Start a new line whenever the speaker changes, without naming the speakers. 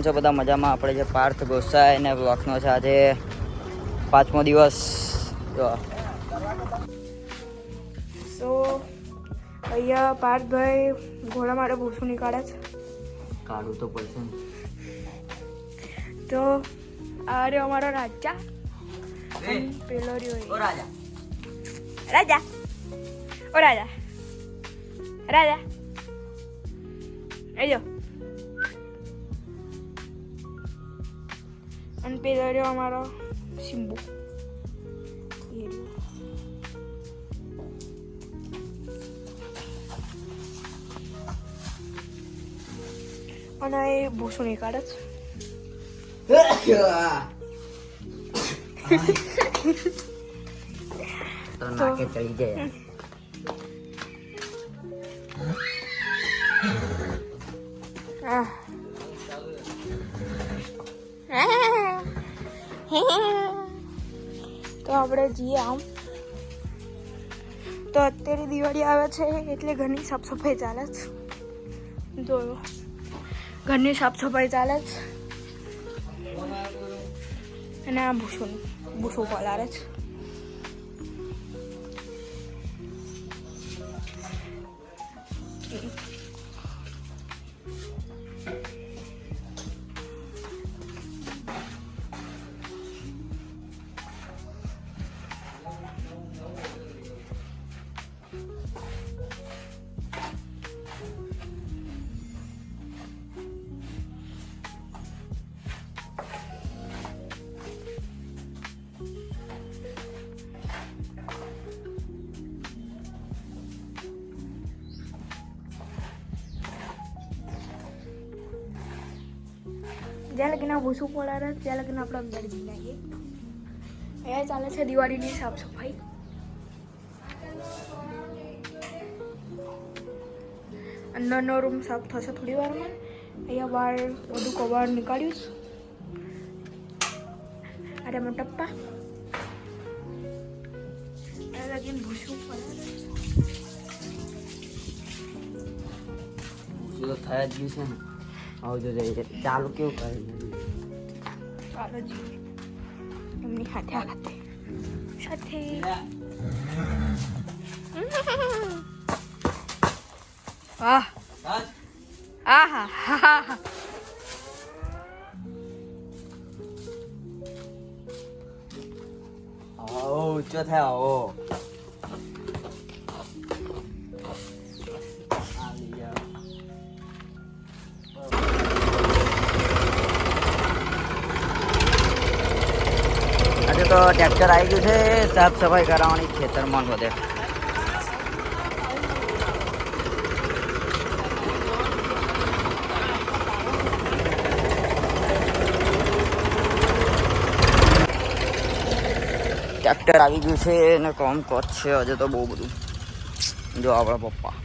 છે બધા મજામાં. આપણે જે પાર્થ ગોસાઈ અને બ્લોકનો છે આજે 5મો દિવસ. જો
સો અહીંયા પાર્થભાઈ ઘોડા માટે ભૂસું નીકાળે છે.
કાઢવું તો પડશે ને.
તો આ રહ્યો અમારો રાજા. પેલો રહ્યો
રાજા
રાજા ઓ રાજા રાજા આજો. અને પેલો રહ્યો અમારો શિંબુ. અને એ ભૂસું નીકાળે છે.
તો નાકે ચડી જાય.
તો આપણે જઈએ આમ. તો અત્યારે દિવાળી આવે છે એટલે ઘરની સાફ સફાઈ ચાલે છે. જોયો ઘરની સાફ સફાઈ ચાલે છે. અને આ ભૂસું પલાળે છે. જ્યાં લગીને ભૂસું પલાળે ત્યાં લગીને આપણે અંદર જઈ આવીએ. અહીંયા ચાલે છે દિવાળીની સાફ સફાઈ. અંદરનો રૂમ સાફ થશે થોડી વારમાં. અહીંયા બહાર બધું કવર નીકાળ્યું છે. અરે એમાં ટપ્પા અહીંયા લગીને ભૂસું પલાળે.
તો થયા જ ગયું છે ને. આવજો જઈએ. ચાલુ કેવું કરે
ચાલો જોઈએ એમની સાથે સાથે વાહ આહા હા.
ઊંચો થાય. આવો આજે તો ટ્રેક્ટર આવી ગયું છે. સાફ સફાઈ કરાવવાની ખેતરમાં બધે. ટ્રેક્ટર આવી ગયું છે અને કામ કોચ છે આજે તો બહુ બધું. જો આપણા પપ્પા